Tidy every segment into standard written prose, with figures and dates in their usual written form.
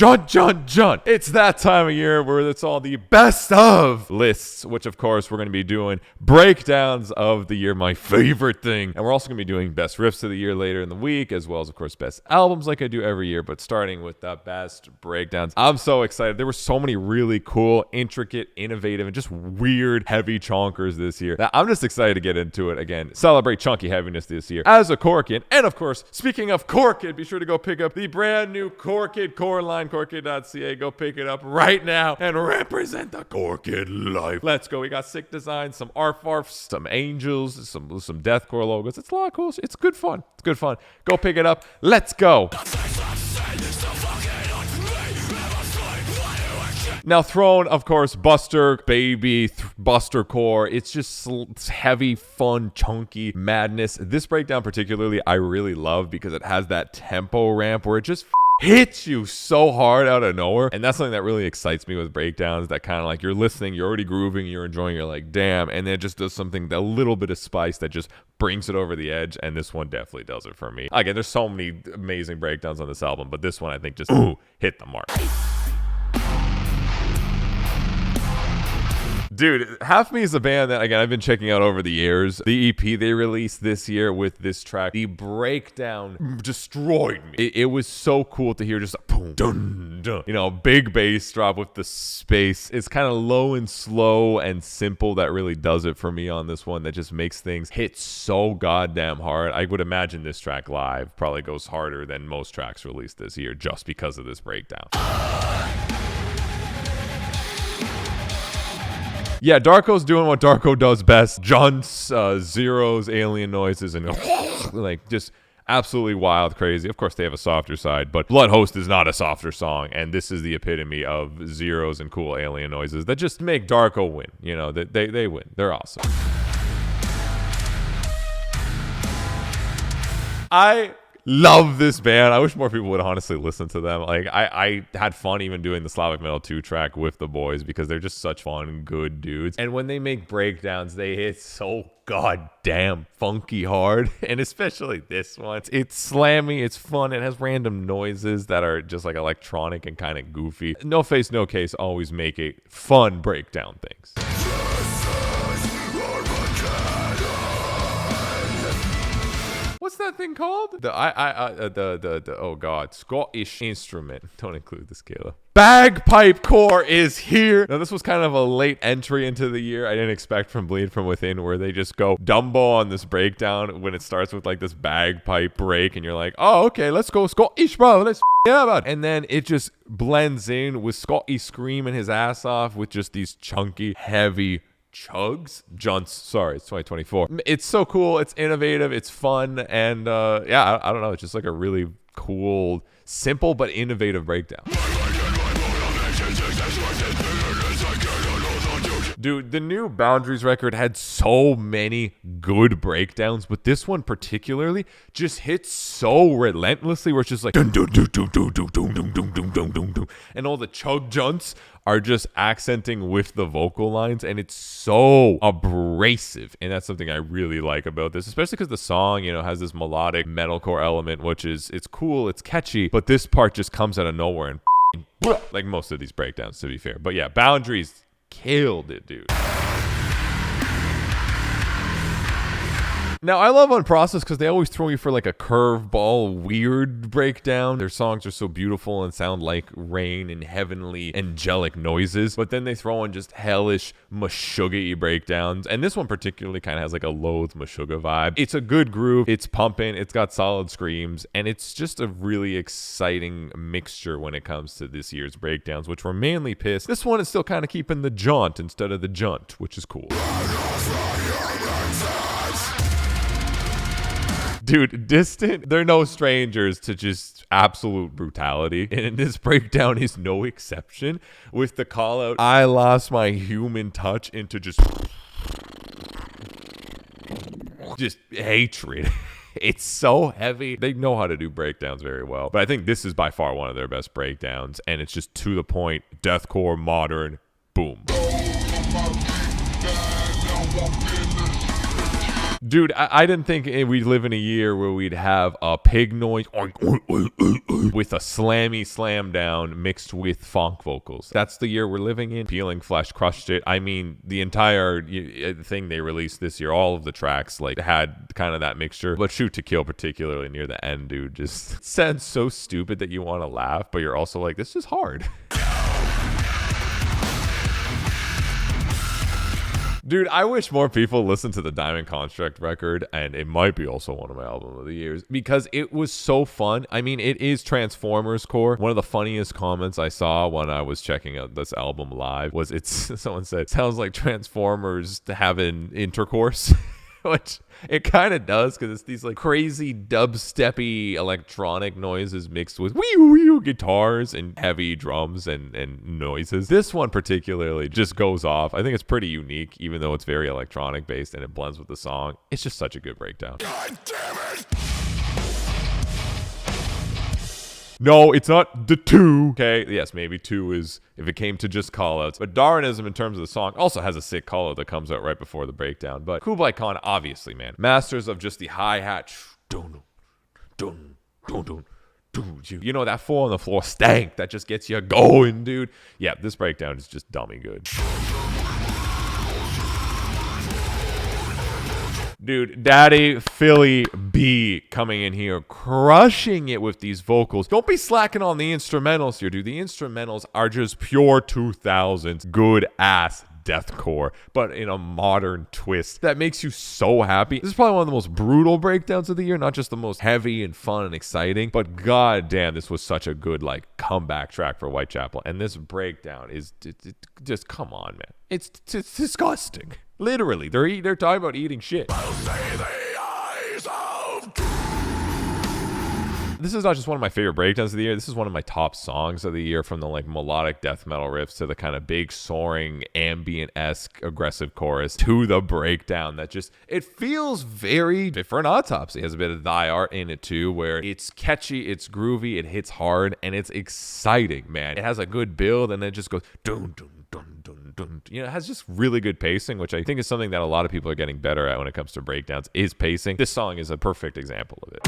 Jun. It's that time of year where it's all the best of lists, which of course we're going to be doing breakdowns of the year, my favorite thing. And we're also going to be doing best riffs of the year later in the week, as well as of course best albums like I do every year, but starting with the best breakdowns. I'm so excited. There were so many really cool, intricate, innovative, and just weird, heavy chonkers this year that I'm just excited to get into it again. Celebrate chunky heaviness this year as a Core Kid. And of course, speaking of Core Kid, be sure to go pick up the brand new Core Kid core line, corekid.ca. Go pick it up right now and represent the Core Kid life. Let's go. We got sick designs, some arf-arfs, some angels, some deathcore logos. It's a lot of cool. It's good fun. It's good fun. Go pick it up. Let's go. Now, Throne, of course, Buster, Baby, Buster Core. It's just heavy, fun, chunky madness. This breakdown particularly I really love because it has that tempo ramp where it just hits you so hard out of nowhere. And that's something that really excites me with breakdowns, that kind of like you're listening, you're already grooving, you're enjoying, you're like, damn. And then it just does something, a little bit of spice that just brings it over the edge. And this one definitely does it for me. Again, there's so many amazing breakdowns on this album, but this one I think just hit the mark. Dude, Half Me is a band that, again, I've been checking out over the years. The EP they released this year with this track, the breakdown destroyed me. It was so cool to hear just a boom, dun, dun. You know, big bass drop with the space. It's kind of low and slow and simple that really does it for me on this one, that just makes things hit so goddamn hard. I would imagine this track live probably goes harder than most tracks released this year just because of this breakdown. Yeah, Darko's doing what Darko does best. Junts, zeros, alien noises, and like just absolutely wild, crazy. Of course, they have a softer side, but Blood Host is not a softer song, and this is the epitome of zeros and cool alien noises that just make Darko win. You know, they win. They're awesome. I love this band. I wish more people would honestly listen to them. Like I had fun even doing the Slavic Metal 2 track with the boys because they're just such fun, good dudes. And when they make breakdowns, they hit so goddamn funky hard. And especially this one. It's slammy, it's fun, it has random noises that are just like electronic and kind of goofy. No Face, No Case always make it fun breakdown things. What's that thing called? The oh god, Scottish instrument. Don't include the scala. Bagpipe Core is here. Now this was kind of a late entry into the year. I didn't expect from Bleed From Within, where they just go Dumbo on this breakdown when it starts with like this bagpipe break, and you're like, oh okay, let's go Scottish, bro. Let's yeah, about. And then it just blends in with Scotty screaming his ass off with just these chunky, heavy junts. Sorry, it's 2024. It's so cool, it's innovative, it's fun, and yeah, I don't know, it's just like a really cool, simple but innovative breakdown. Dude, the new Boundaries record had so many good breakdowns, but this one particularly just hits so relentlessly, where it's just like dun, dun, dun, dun, dun, dun, dun, dun, dun, dun, dun, dun, dun. And all the chug junts are just accenting with the vocal lines, and it's so abrasive. And that's something I really like about this, especially because the song, you know, has this melodic metalcore element, which is, it's cool, it's catchy, but this part just comes out of nowhere and like most of these breakdowns, to be fair. But yeah, Boundaries killed it, dude. Now, I love Unprocessed because they always throw you for like a curveball, weird breakdown. Their songs are so beautiful and sound like rain and heavenly, angelic noises. But then they throw in just hellish, Meshuggah-y breakdowns. And this one particularly kind of has like a Loathe Meshuggah vibe. It's a good groove. It's pumping. It's got solid screams. And it's just a really exciting mixture when it comes to this year's breakdowns, which were mainly pissed. This one is still kind of keeping the jaunt instead of the junt, which is cool. Dude, Distant, they're no strangers to just absolute brutality. And this breakdown is no exception, with the call out, I lost my human touch, into just hatred. It's so heavy. They know how to do breakdowns very well. But I think this is by far one of their best breakdowns. And it's just to the point, deathcore, modern, boom. Dude, I didn't think we'd live in a year where we'd have a pig noise with a slammy slam down mixed with funk vocals. That's the year we're living in. Peeling Flesh crushed it. I mean, the entire thing they released this year, all of the tracks like had kind of that mixture. But Shoot to Kill, particularly near the end, dude, just sounds so stupid that you want to laugh, but you're also like, this is hard. Dude, I wish more people listened to the Diamond Construct record, and it might be also one of my album of the years, because it was so fun. I mean, it is Transformers core. One of the funniest comments I saw when I was checking out this album live was someone said, sounds like Transformers having intercourse. Which it kind of does, because it's these like crazy dubsteppy electronic noises mixed with wee guitars and heavy drums and noises. This one particularly just goes off. I think it's pretty unique, even though it's very electronic based and it blends with the song. It's just such a good breakdown. God damn it! No, it's not the 2. Okay, yes, maybe 2 is if it came to just callouts. But Darwinism, in terms of the song, also has a sick callout that comes out right before the breakdown. But Kublai Khan, obviously, man, masters of just the hi-hat. Dun, dun, dun, dun. You know, that 4 on the floor stank that just gets you going, dude. Yeah, this breakdown is just dummy good. Dude, Daddy Philly B coming in here, crushing it with these vocals. Don't be slacking on the instrumentals here, dude. The instrumentals are just pure 2000s good ass deathcore, but in a modern twist that makes you so happy. This is probably one of the most brutal breakdowns of the year, not just the most heavy and fun and exciting, but god damn, this was such a good like comeback track for Whitechapel. And this breakdown is just, come on, man. It's disgusting. Literally, they're talking about eating shit. This is not just one of my favorite breakdowns of the year. This is one of my top songs of the year, from the like melodic death metal riffs to the kind of big soaring ambient-esque aggressive chorus to the breakdown that just, it feels very different. Autopsy has a bit of thy art in it too, where it's catchy, it's groovy, it hits hard, and it's exciting, man. It has a good build, and then it just goes dun dun dun dun dun. You know, it has just really good pacing, which I think is something that a lot of people are getting better at when it comes to breakdowns, is pacing. This song is a perfect example of it.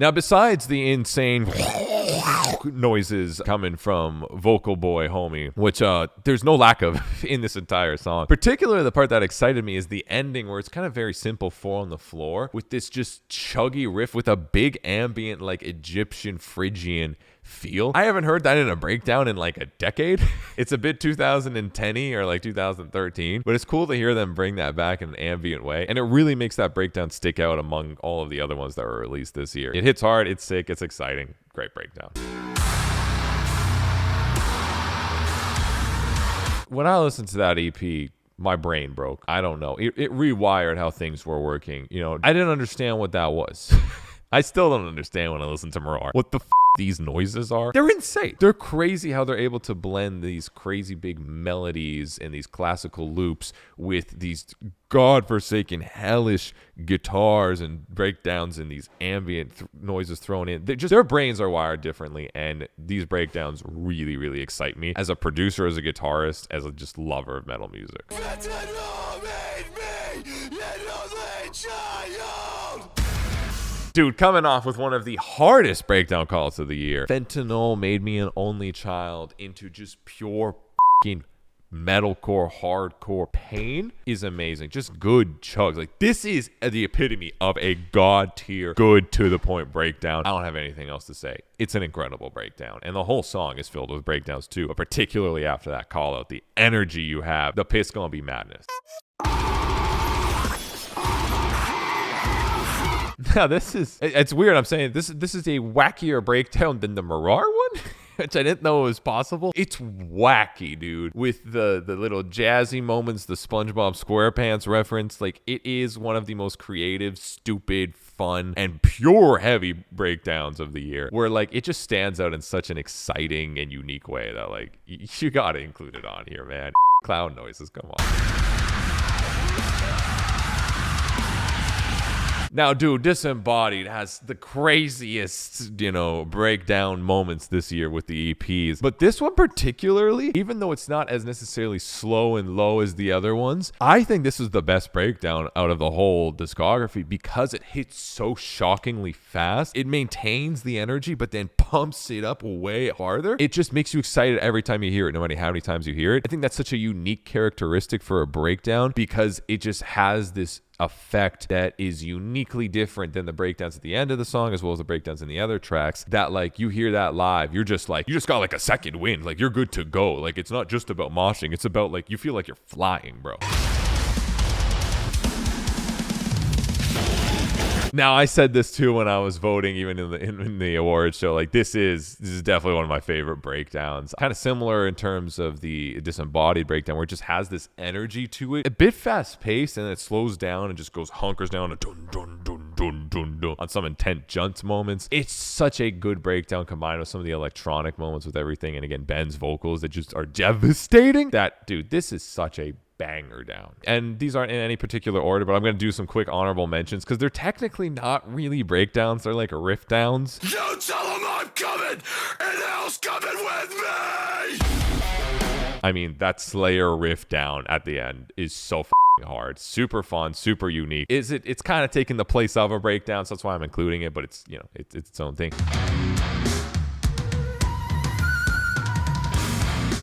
Now, besides the insane noises coming from Vocal Boy Homie, which there's no lack of in this entire song, particularly the part that excited me is the ending, where it's kind of very simple 4 on the floor with this just chuggy riff with a big ambient like Egyptian Phrygian feel. I haven't heard that in a breakdown in like a decade. It's a bit 2010-y or like 2013, but it's cool to hear them bring that back in an ambient way, and it really makes that breakdown stick out among all of the other ones that were released this year. It hits hard, it's sick, it's exciting. Great breakdown. When I listened to that EP, my brain broke. I don't know. It rewired how things were working. You know, I didn't understand what that was. I still don't understand when I listen to Mirar what the these noises are. They're insane. They're crazy how they're able to blend these crazy big melodies and these classical loops with these godforsaken hellish guitars and breakdowns and these ambient noises thrown in. Their brains are wired differently, and these breakdowns really, really excite me as a producer, as a guitarist, as a just lover of metal music. Dude, coming off with one of the hardest breakdown calls of the year. Fentanyl made me an only child into just pure fucking metalcore, hardcore pain is amazing. Just good chugs. Like, this is the epitome of a god tier, good to the point breakdown. I don't have anything else to say. It's an incredible breakdown. And the whole song is filled with breakdowns too, but particularly after that call out, the energy you have, the piss gonna be madness. Now, it's weird I'm saying this is a wackier breakdown than the Mirar one, which I didn't know was possible. It's wacky, dude, with the little jazzy moments, the SpongeBob SquarePants reference. Like, it is one of the most creative, stupid, fun, and pure heavy breakdowns of the year, where like it just stands out in such an exciting and unique way that like you gotta include it on here, man. Clown noises, come on. Now, dude, Disembodied has the craziest, breakdown moments this year with the EPs. But this one particularly, even though it's not as necessarily slow and low as the other ones, I think this is the best breakdown out of the whole discography because it hits so shockingly fast. It maintains the energy, but then pumps it up way harder. It just makes you excited every time you hear it, no matter how many times you hear it. I think that's such a unique characteristic for a breakdown because it just has this effect that is uniquely different than the breakdowns at the end of the song as well as the breakdowns in the other tracks, that like you hear that live, you're just like, you just got like a second wind, like you're good to go. Like it's not just about moshing, it's about like you feel like you're flying, bro. Now, I said this too when I was voting, even in the awards show. Like this is definitely one of my favorite breakdowns. Kind of similar in terms of the Disembodied breakdown, where it just has this energy to it, a bit fast paced, and then it slows down and just goes hunkers down to dun dun dun dun dun dun on some intense jumps moments. It's such a good breakdown combined with some of the electronic moments with everything, and again Ben's vocals that just are devastating. That dude, this is such a banger down. And these aren't in any particular order, but I'm going to do some quick honorable mentions because they're technically not really breakdowns. They're like riff downs. You tell them I'm coming and hell's coming with me. I mean, that Slayer riff down at the end is so hard, super fun, super unique. It's kind of taking the place of a breakdown, so that's why I'm including it, but it's its own thing.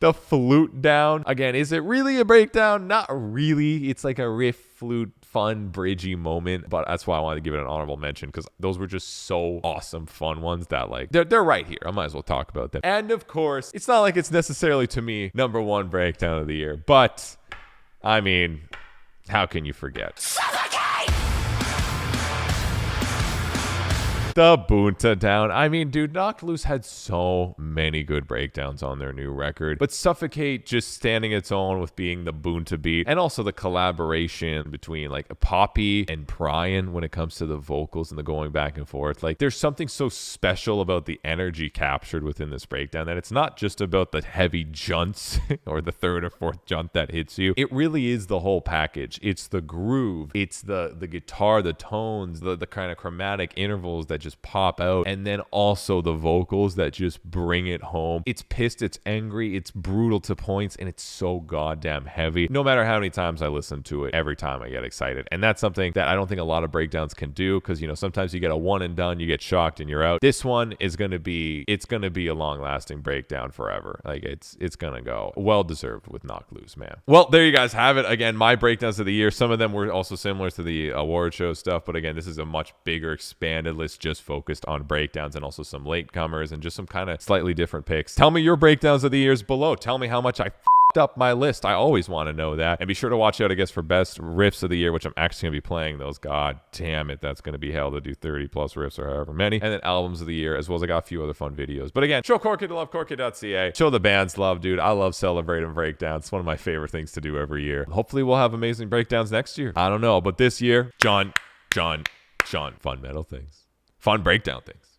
The flute down, again, is it really a breakdown? Not really. It's like a riff flute fun bridgey moment, but that's why I wanted to give it an honorable mention because those were just so awesome fun ones that like they're right here. I might as well talk about them. And of course, it's not like it's necessarily to me number one breakdown of the year, but I mean, how can you forget? The Bunta down. I mean, dude, Knocked Loose had so many good breakdowns on their new record, but Suffocate just standing its own with being the Bunta beat, and also the collaboration between like Poppy and Brian when it comes to the vocals and the going back and forth. Like, there's something so special about the energy captured within this breakdown that it's not just about the heavy junts or the third or fourth junt that hits you. It really is the whole package. It's the groove, it's the guitar, the tones, the kind of chromatic intervals that just pop out, and then also the vocals that just bring it home. It's pissed, it's angry, it's brutal to points, and it's so goddamn heavy. No matter how many times I listen to it, every time I get excited. And that's something that I don't think a lot of breakdowns can do, because sometimes you get a one and done, you get shocked and you're out. This one is gonna be a long-lasting breakdown forever. Like it's gonna go. Well deserved with Knocked Loose, man. Well, there you guys have it. Again, my breakdowns of the year. Some of them were also similar to the award show stuff, but again, this is a much bigger, expanded list, just focused on breakdowns and also some latecomers and just some kind of slightly different picks. Tell me your breakdowns of the years below. Tell me how much I f***ed up my list. I always want to know that. And be sure to watch out, I guess, for best riffs of the year, which I'm actually going to be playing those. God damn it, that's going to be hell to do 30 plus riffs or however many. And then albums of the year, as well as I got a few other fun videos. But again, show Corky to love, corky.ca. Show the bands love, dude. I love celebrating breakdowns. It's one of my favorite things to do every year. Hopefully we'll have amazing breakdowns next year. I don't know, but this year, John, fun metal things. Fun breakdown things.